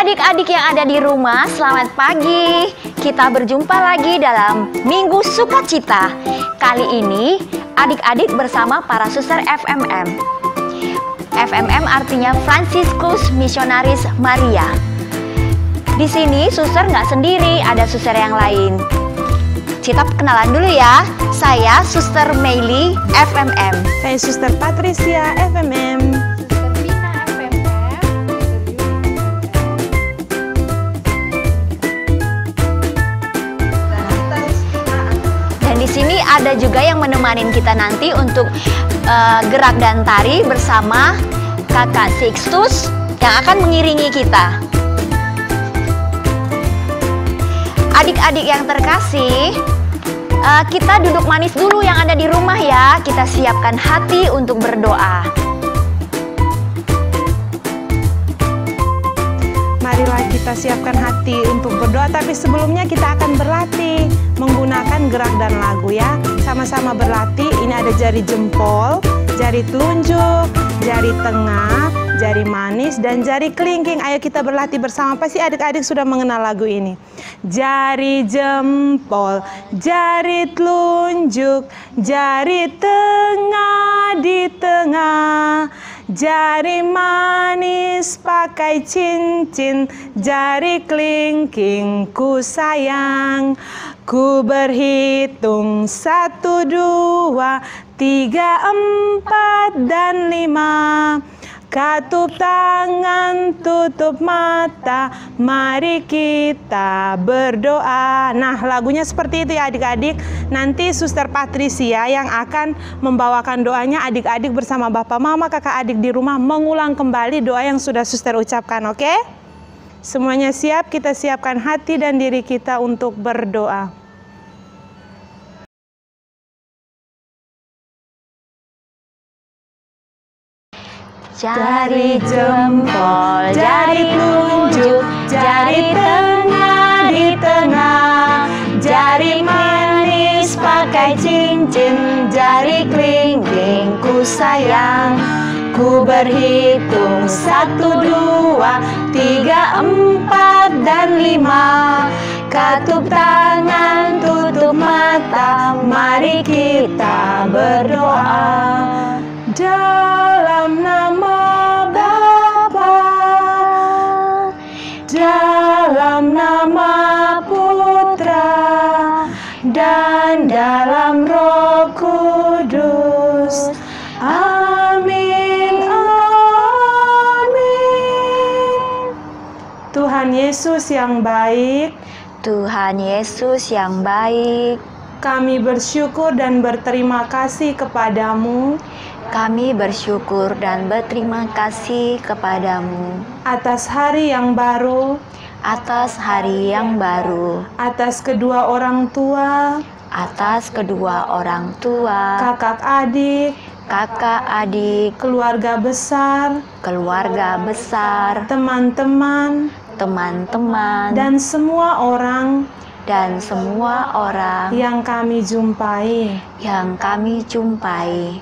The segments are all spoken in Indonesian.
adik-adik yang ada di rumah, selamat pagi. Kita berjumpa lagi dalam Minggu Sukacita. Kali ini adik-adik bersama para suster FMM. FMM artinya Franciscus Missionaris Maria. Di sini suster nggak sendiri, ada suster yang lain. Kita kenalan dulu ya. Saya Suster Meili FMM. Saya Suster Patricia FMM. Di sini ada juga yang menemani kita nanti untuk gerak dan tari bersama Kakak Sixtus yang akan mengiringi kita. Adik-adik yang terkasih, kita duduk manis dulu yang ada di rumah ya. Kita siapkan hati untuk berdoa. Marilah kita siapkan hati untuk berdoa, tapi sebelumnya kita akan berlatih menggunakan gerak dan lagu ya. Sama-sama berlatih. Ini ada jari jempol, jari telunjuk, jari tengah, jari manis, dan jari kelingking. Ayo kita berlatih bersama. Pasti adik-adik sudah mengenal lagu ini. Jari jempol, jari telunjuk, jari tengah di tengah, jari manis pakai cincin, jari kelingking ku sayang. Ku berhitung 1, 2, 3, 4, dan 5. Katup tangan, tutup mata, mari kita berdoa. Nah, lagunya seperti itu ya adik-adik. Nanti Suster Patricia yang akan membawakan doanya. Adik-adik bersama Bapak, Mama, Kakak, adik di rumah mengulang kembali doa yang sudah Suster ucapkan, oke? Semuanya siap, kita siapkan hati dan diri kita untuk berdoa. Jari jempol, jari telunjuk, jari tengah di tengah, jari manis pakai cincin, jari kelingking ku sayang. Ku berhitung 1, 2, 3, 4, dan 5. Katup tangan, tutup mata, mari kita berdoa. Dalam nama Bapa, dalam nama Putra, dan dalam Roh Kudus. Amin, amin. Tuhan Yesus yang baik, Tuhan Yesus yang baik, kami bersyukur dan berterima kasih kepadamu. kami bersyukur dan berterima kasih kepadamu Atas hari yang baru, atas hari yang baru, atas kedua orang tua, atas kedua orang tua, kakak adik, kakak adik, keluarga besar, teman-teman, teman-teman, dan semua orang yang kami jumpai.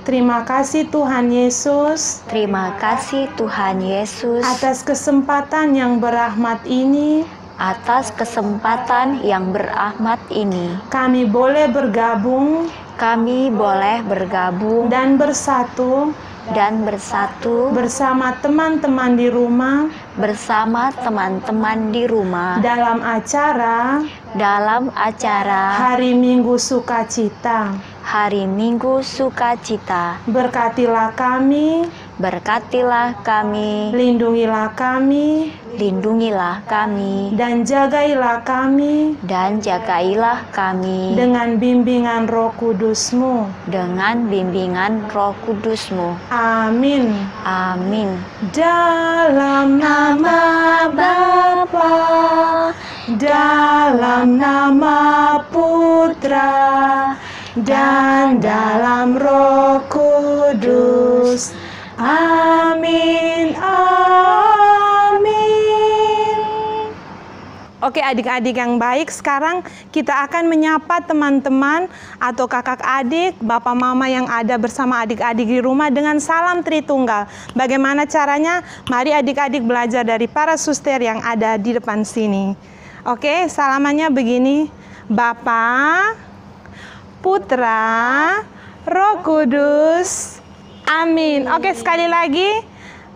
Terima kasih Tuhan Yesus. Terima kasih Tuhan Yesus Atas kesempatan yang berahmat ini, atas kesempatan yang berahmat ini. kami boleh bergabung Kami boleh bergabung dan bersatu bersama teman-teman di rumah dalam acara Hari Minggu Sukacita. Berkatilah kami, lindungilah kami, dan jagailah kami dengan bimbingan Roh Kudus-Mu. Amin. Amin. Dalam nama Bapa, dalam nama Putra, dan dalam Roh Kudus. Amin, amin. Oke adik-adik yang baik, sekarang kita akan menyapa teman-teman atau kakak adik, bapak mama yang ada bersama adik-adik di rumah dengan salam Tritunggal. Bagaimana caranya? Mari adik-adik belajar dari para suster yang ada di depan sini. Oke, salamannya begini. Bapa, Putra, Roh Kudus. Amin. Oke, sekali lagi.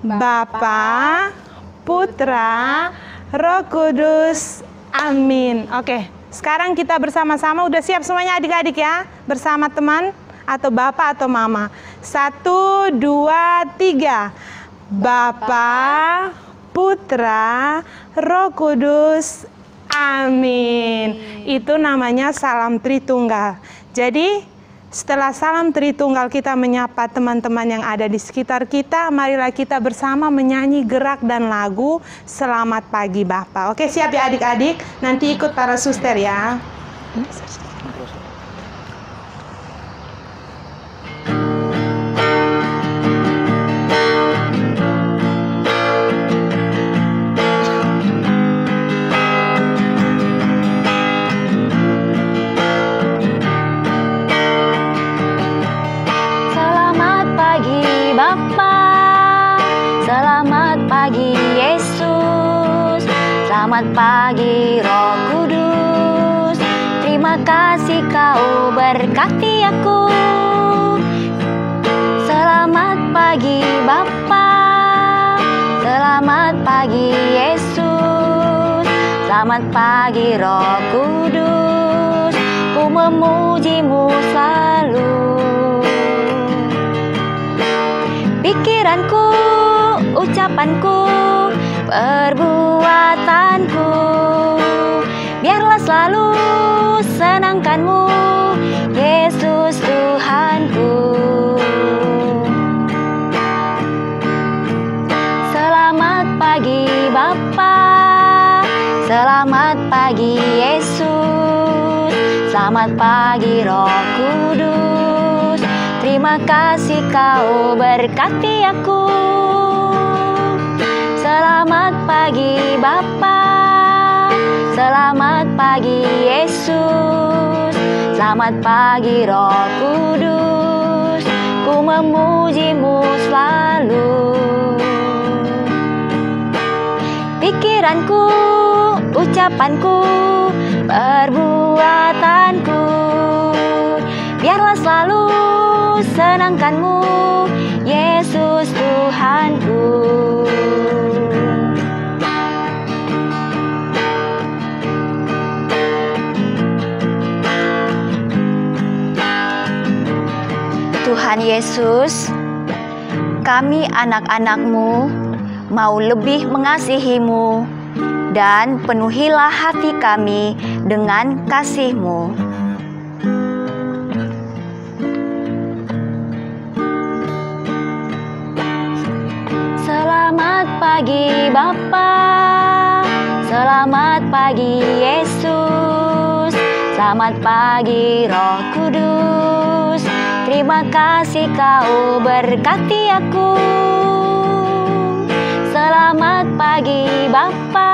Bapa, Putra, Roh Kudus. Amin. Oke, sekarang kita bersama-sama. Udah siap semuanya adik-adik ya? Bersama teman atau bapak atau mama. 1, 2, 3. Bapa, Putra, Roh Kudus. Amin. Itu namanya salam Tritunggal. Jadi setelah salam Tritunggal kita menyapa teman-teman yang ada di sekitar kita, marilah kita bersama menyanyi gerak dan lagu Selamat Pagi Bapa. Oke, siap ya adik-adik? Nanti ikut para suster ya. Selamat pagi Roh Kudus, terima kasih kau berkati aku. Selamat pagi Bapa, selamat pagi Yesus, selamat pagi Roh Kudus, ku memujimu selalu. Pikiranku, ucapanku, perbuatanku, biarlah selalu senangkanmu, Yesus Tuhanku. Selamat pagi Bapa, selamat pagi Yesus, selamat pagi Roh Kudus, terima kasih kau berkati aku. Selamat pagi Bapa, selamat pagi Yesus, selamat pagi Roh Kudus, ku memujimu selalu. Pikiranku, ucapanku, perbuatanku, biarlah selalu senangkanmu, Yesus Tuhanku. Tuhan Yesus, kami anak-anak-Mu mau lebih mengasihi-Mu dan penuhilah hati kami dengan kasih-Mu. Selamat pagi Bapa, selamat pagi Yesus, selamat pagi Roh Kudus, terima kasih kau berkati aku. Selamat pagi Bapa,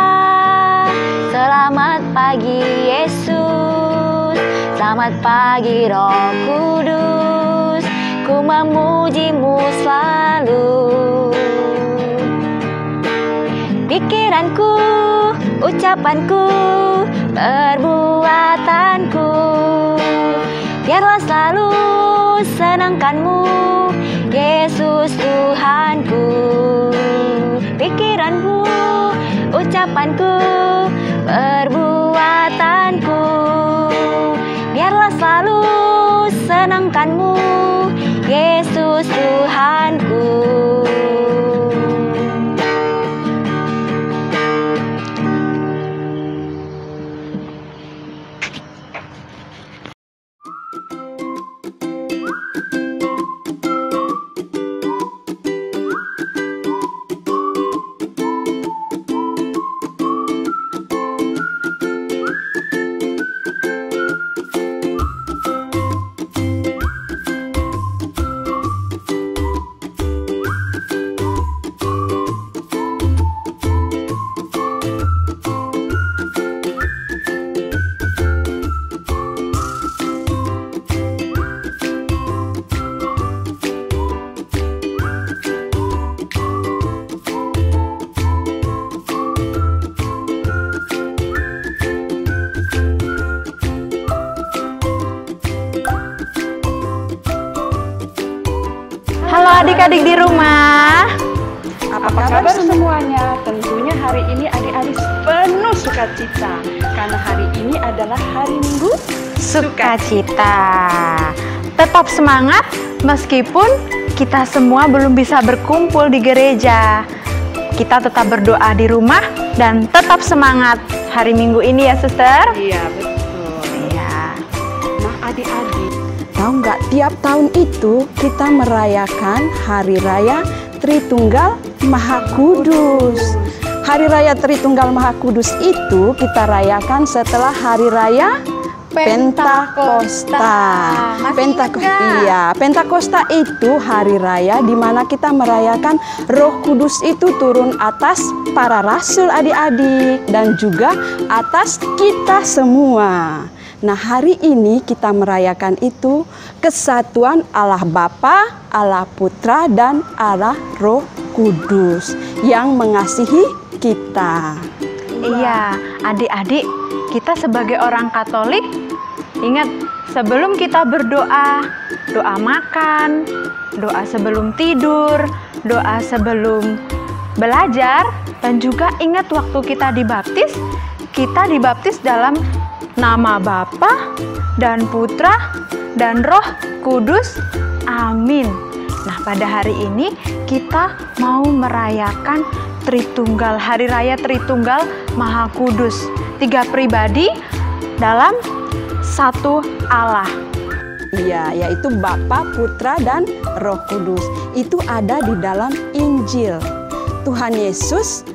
selamat pagi Yesus, selamat pagi Roh Kudus, ku memujimu selalu. Pikiranku, ucapanku, perbuatanku, biarlah selalu senangkanmu, Yesus Tuhanku. Pikiranku, ucapanku, perbuatanku, biarlah selalu senangkanmu, Yesus Tuhanku. adik-adik di rumah? Apa kabar semuanya? Tentunya hari ini adik-adik penuh sukacita karena hari ini adalah hari Minggu Sukacita. Tetap semangat meskipun kita semua belum bisa berkumpul di gereja. Kita tetap berdoa di rumah dan tetap semangat hari Minggu ini ya, Suster. Iya, betul. Iya. Nah, adik-adik, tahu nggak tiap tahun itu kita merayakan Hari Raya Tritunggal Maha Kudus. Hari Raya Tritunggal Maha Kudus itu kita rayakan setelah Hari Raya Pentakosta. Pentakosta itu hari raya di mana kita merayakan Roh Kudus itu turun atas para rasul adik-adik dan juga atas kita semua. Nah, hari ini kita merayakan itu kesatuan Allah Bapa, Allah Putra dan Allah Roh Kudus yang mengasihi kita. Iya, adik-adik, kita sebagai orang Katolik, ingat sebelum kita berdoa, doa makan, doa sebelum tidur, doa sebelum belajar, dan juga ingat waktu kita dibaptis dalam nama Bapa dan Putra dan Roh Kudus. Amin. Nah, pada hari ini kita mau merayakan Tritunggal, Hari Raya Tritunggal Maha Kudus. 3 pribadi dalam satu Allah. Iya, yaitu Bapa, Putra, dan Roh Kudus. Itu ada di dalam Injil. Tuhan Yesus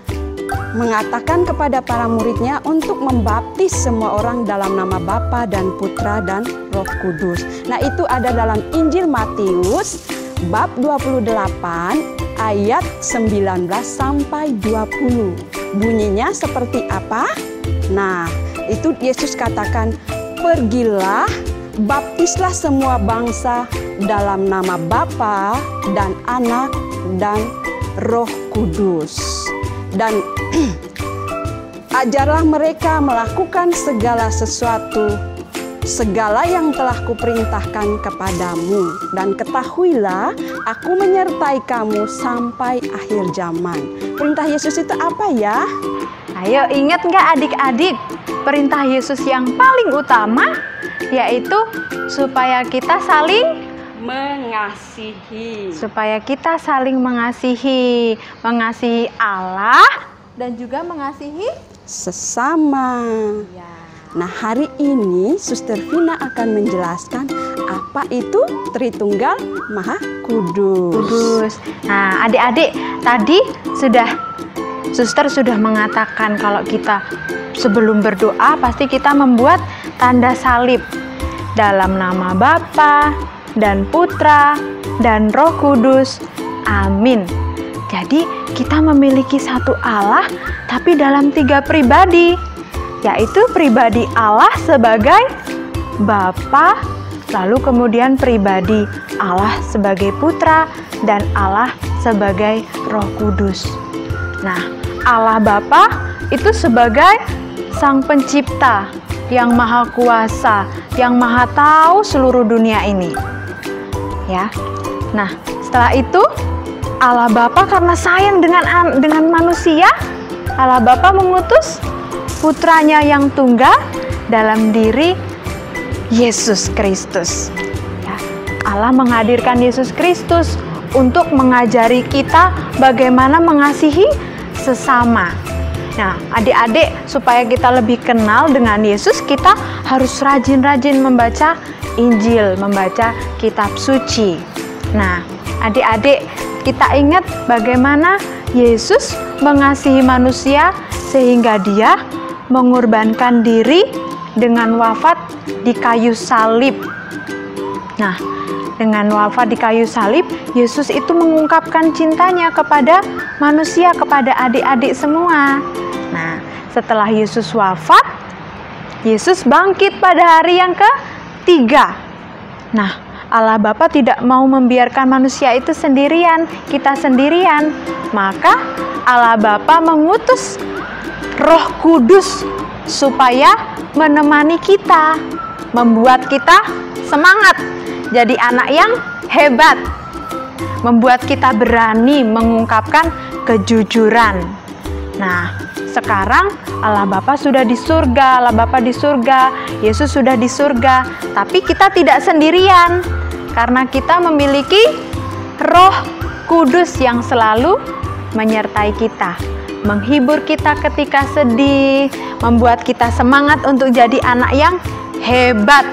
mengatakan kepada para muridnya untuk membaptis semua orang dalam nama Bapa dan Putra dan Roh Kudus. Nah, itu ada dalam Injil Matius bab 28 ayat 19 sampai 20. Bunyinya seperti apa? Nah, itu Yesus katakan, "Pergilah, baptislah semua bangsa dalam nama Bapa dan Anak dan Roh Kudus. Dan ajarlah mereka melakukan segala sesuatu, segala yang telah kuperintahkan kepadamu. Dan ketahuilah, aku menyertai kamu sampai akhir zaman." Perintah Yesus itu apa ya? Ayo, ingat nggak adik-adik? Perintah Yesus yang paling utama yaitu supaya kita saling Mengasihi. mengasihi Allah dan juga mengasihi Sesama. ya. Nah, hari ini Suster Vina akan menjelaskan apa itu Tritunggal Maha Kudus. Nah, adik-adik, tadi Suster sudah mengatakan kalau kita sebelum berdoa pasti kita membuat tanda salib dalam nama Bapa dan Putra dan Roh Kudus. Amin. Jadi kita memiliki satu Allah tapi dalam 3 pribadi, yaitu pribadi Allah sebagai Bapa, lalu kemudian pribadi Allah sebagai Putra dan Allah sebagai Roh Kudus. Nah, Allah Bapa itu sebagai Sang Pencipta yang Maha Kuasa, yang Maha tahu seluruh dunia ini. Ya. Nah, setelah itu Allah Bapa karena sayang dengan manusia, Allah Bapa mengutus putranya yang tunggal dalam diri Yesus Kristus. Ya. Allah menghadirkan Yesus Kristus untuk mengajari kita bagaimana mengasihi sesama. Nah, adik-adik, supaya kita lebih kenal dengan Yesus, kita harus rajin-rajin membaca Injil, membaca kitab suci. Nah, adik-adik, kita ingat bagaimana Yesus mengasihi manusia sehingga Dia mengorbankan diri dengan wafat di kayu salib. Nah, dengan wafat di kayu salib, Yesus itu mengungkapkan cintanya kepada manusia, kepada adik-adik semua. Nah, setelah Yesus wafat, Yesus bangkit pada hari yang ketiga. Nah, Allah Bapa tidak mau membiarkan manusia itu sendirian, kita sendirian. Maka Allah Bapa mengutus Roh Kudus supaya menemani kita, membuat kita semangat jadi anak yang hebat. membuat kita berani mengungkapkan kejujuran. Nah, sekarang Allah Bapa sudah di surga, Allah Bapa di surga, Yesus sudah di surga, tapi kita tidak sendirian karena kita memiliki Roh Kudus yang selalu menyertai kita, menghibur kita ketika sedih, membuat kita semangat untuk jadi anak yang hebat,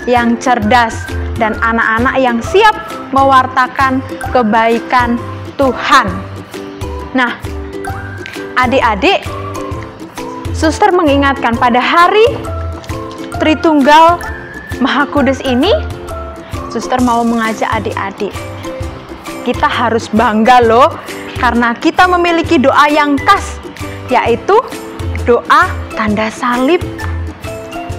yang cerdas, dan anak-anak yang siap mewartakan kebaikan Tuhan. Nah, adik-adik, suster mengingatkan pada hari Tritunggal Maha Kudus ini, suster mau mengajak adik-adik, kita harus bangga loh, karena kita memiliki doa yang khas, yaitu doa tanda salib.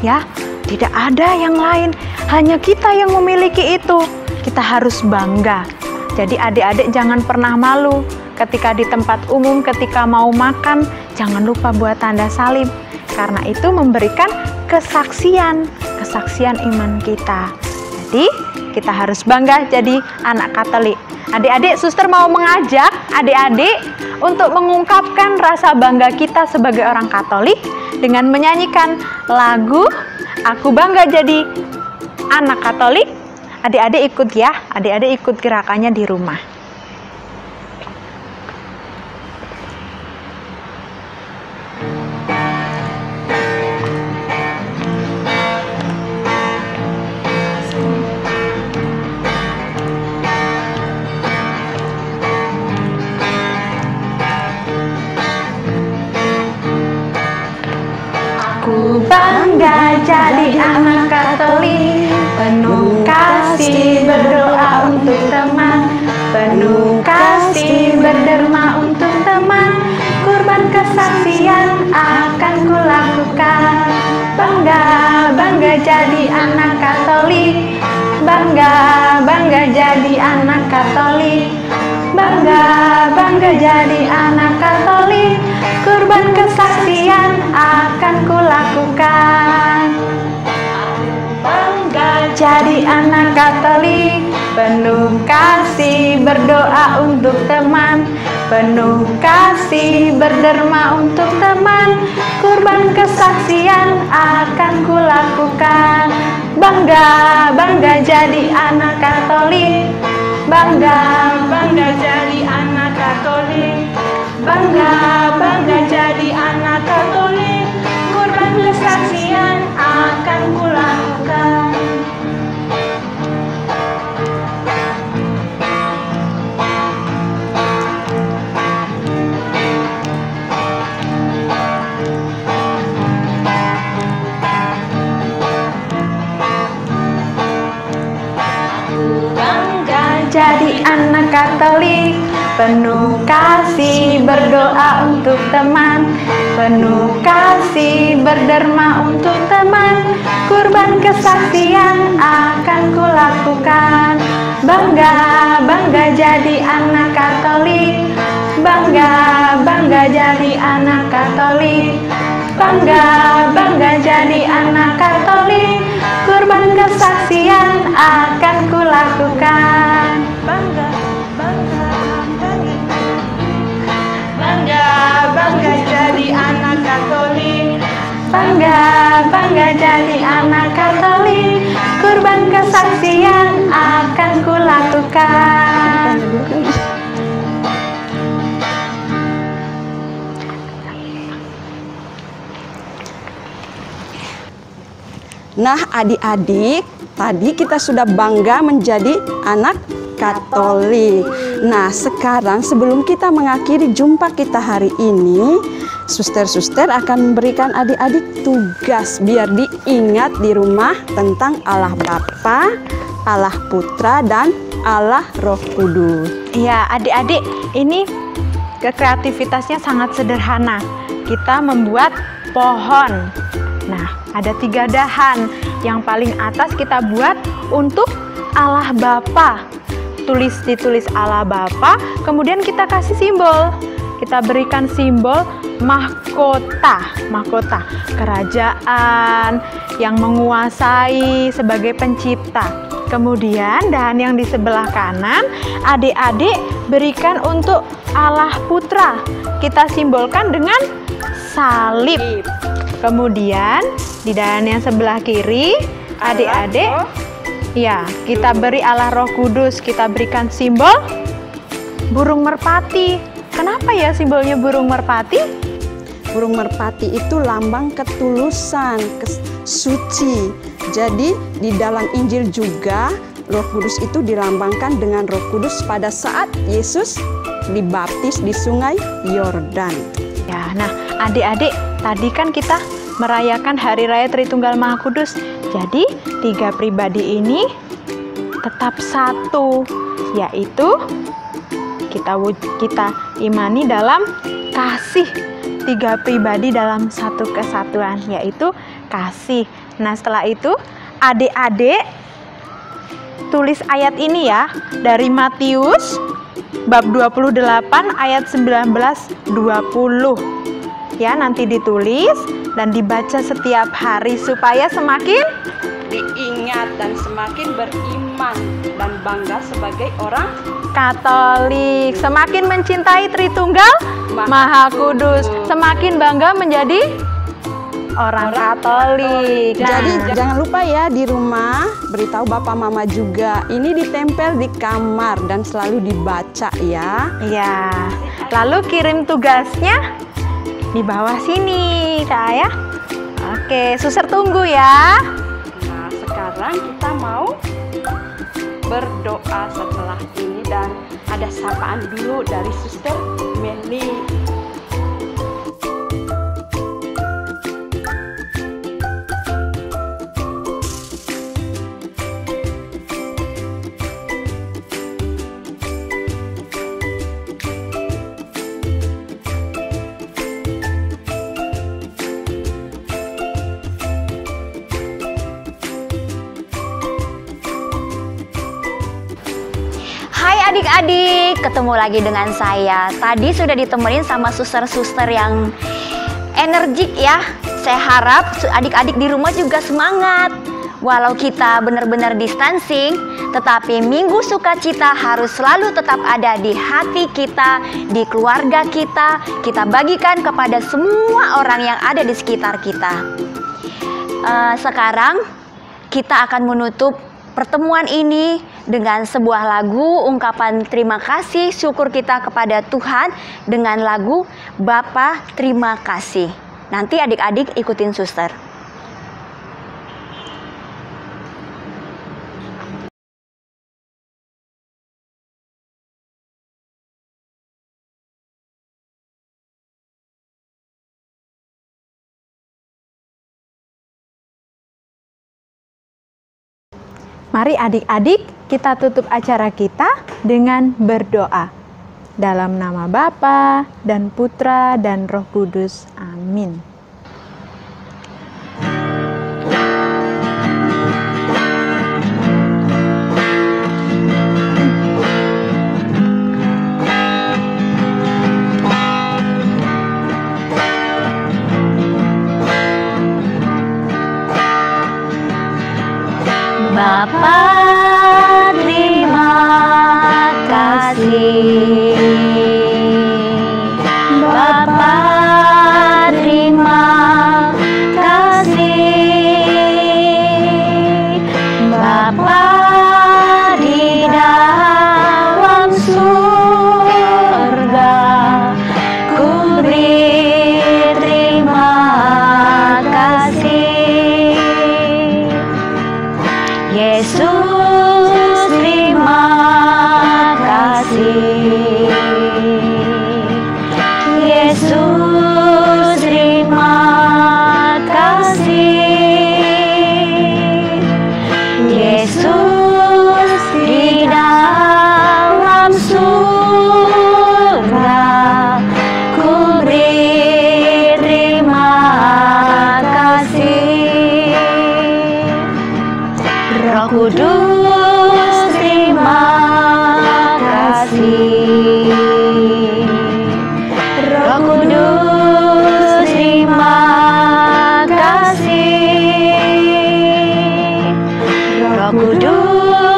Ya, tidak ada yang lain, hanya kita yang memiliki itu. Kita harus bangga. Jadi adik-adik jangan pernah malu ketika di tempat umum, ketika mau makan, jangan lupa buat tanda salib. Karena itu memberikan kesaksian iman kita. Jadi kita harus bangga jadi anak Katolik. Adik-adik, suster mau mengajak adik-adik untuk mengungkapkan rasa bangga kita sebagai orang Katolik dengan menyanyikan lagu Aku Bangga Jadi Anak Katolik. Adik-adik ikut ya, adik-adik ikut gerakannya di rumah. Aku bangga jadi anak Katolik, penuh kasih berdoa untuk teman, penuh kasih berderma untuk teman, kurban kesaksian akan kulakukan. Bangga, bangga jadi anak Katolik, bangga, bangga jadi anak Katolik, bangga, bangga jadi anak Katolik, kurban kesaksian akan kulakukan. Bangga jadi anak Katolik, penuh kasih berdoa untuk teman, penuh kasih berderma untuk teman, kurban kesaksian akan kulakukan. Bangga, bangga jadi anak Katolik, bangga, bangga jadi anak Katolik, bangga, bangga jadi anak Katolik, kurban kesaksian akan kulakukan. Jadi anak Katolik, penuh kasih berdoa untuk teman, penuh kasih berderma untuk teman, kurban kesaksian akan kulakukan. Bangga, bangga jadi anak Katolik, bangga, bangga jadi anak Katolik, bangga, bangga jadi anak Katolik, kurban kesaksian akan kulakukan. Bangga, bangga, bangga, bangga, bangga jadi anak Katolik, bangga, bangga jadi anak Katolik, kurban kesaksian akan kulakukan. Nah, adik-adik, tadi kita sudah bangga menjadi anak Katolik. Nah, sekarang sebelum kita mengakhiri jumpa kita hari ini, suster-suster akan memberikan adik-adik tugas biar diingat di rumah tentang Allah Bapa, Allah Putra, dan Allah Roh Kudus. Ya, adik-adik, ini kreativitasnya sangat sederhana. Kita membuat pohon. Nah, ada 3 dahan. Yang paling atas kita buat untuk Allah Bapa. Ditulis Allah Bapa, kemudian kita kasih simbol. Kita berikan simbol mahkota, kerajaan yang menguasai sebagai pencipta. Kemudian dahan yang di sebelah kanan adik-adik berikan untuk Allah Putra. Kita simbolkan dengan salib. Kemudian di dahan yang sebelah kiri adik-adik ya, kita beri Allah Roh Kudus. Kita berikan simbol burung merpati. Kenapa ya simbolnya burung merpati? Burung merpati itu lambang ketulusan, suci. Jadi di dalam Injil juga Roh Kudus itu dilambangkan dengan Roh Kudus pada saat Yesus dibaptis di Sungai Yordan. Ya, nah adik-adik, tadi kan kita merayakan Hari Raya Tritunggal Maha Kudus. Jadi 3 pribadi ini tetap satu, yaitu kita imani dalam kasih. 3 pribadi dalam satu kesatuan, yaitu kasih. Nah, setelah itu adik-adik tulis ayat ini ya, dari Matius bab 28 ayat 19-20. Ya, nanti ditulis dan dibaca setiap hari supaya semakin Diingat dan semakin beriman dan bangga sebagai orang Katolik, semakin mencintai Tritunggal Maha Kudus, semakin bangga menjadi orang Katolik. Jadi jangan lupa ya, di rumah beritahu Bapak Mama juga. Ini ditempel di kamar dan selalu dibaca ya. Iya. Lalu kirim tugasnya di bawah sini, Kak ya. Oke, suster tunggu ya. Nah, sekarang kita mau berdoa setelah ini dan ada sapaan dulu dari Suster Meli. Hai adik-adik, ketemu lagi dengan saya. Tadi sudah ditemenin sama suster-suster yang energik ya. Saya harap adik-adik di rumah juga semangat. Walau kita benar-benar distancing, tetapi Minggu Sukacita harus selalu tetap ada di hati kita, di keluarga kita. Kita bagikan kepada semua orang yang ada di sekitar kita. Sekarang kita akan menutup pertemuan ini dengan sebuah lagu ungkapan terima kasih syukur kita kepada Tuhan dengan lagu Bapa Terima Kasih. Nanti adik-adik ikutin suster. Mari adik-adik kita tutup acara kita dengan berdoa. Dalam nama Bapa dan Putra dan Roh Kudus. Amin. Bapa terima kasih, Bapa terima kasih, Bapa di dalam surga, ku beri terima kasih. Yesus terima kasih, Yesus terima kasih, Yesus di dalam surga, ku beri terima kasih. Roh Kudus terima kasih, Roh Kudus terima kasih, Roh Kudus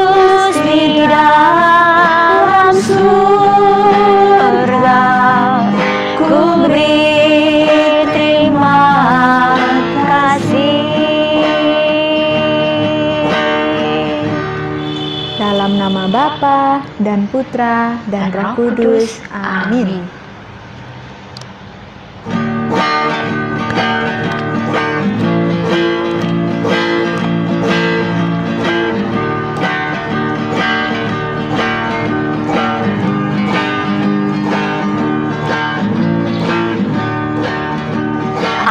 Dalam nama Bapa dan Putra dan Roh Kudus. Amin.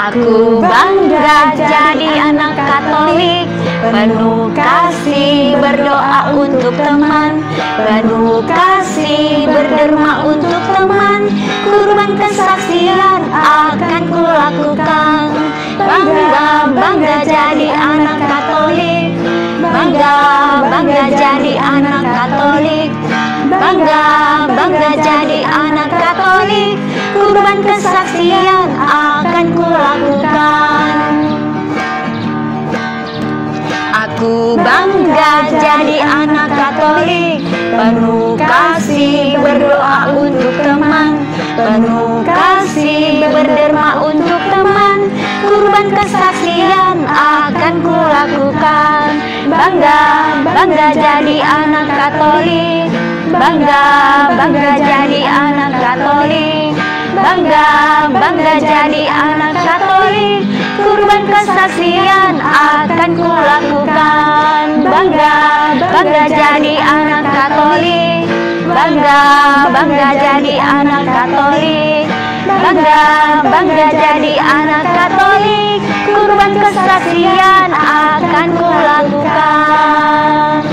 Aku bangga jadi anak Katolik, penuh kasih berdoa untuk teman, penuh kasih berderma untuk teman, kurban kesaksian akan kulakukan. Bangga jadi anak Katolik, bangga jadi anak Katolik, bangga jadi anak Katolik, kurban kesaksian akan kulakukan. Aku bangga jadi anak Katolik, penuh kasih berdoa untuk teman, penuh kasih berderma untuk teman, kurban kesaksian akan kulakukan. Bangga jadi anak Katolik, bangga jadi anak Katolik, bangga jadi anak Katolik, kurban kesaksian akan kulakukan. Bangga jadi anak Katolik, bangga jadi anak Katolik, bangga jadi anak Katolik, kurban kesaksian akan kulakukan.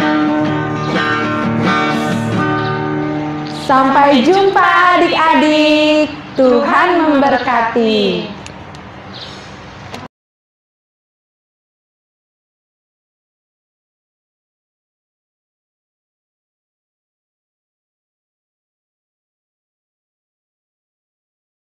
Sampai jumpa adik-adik. Tuhan memberkati.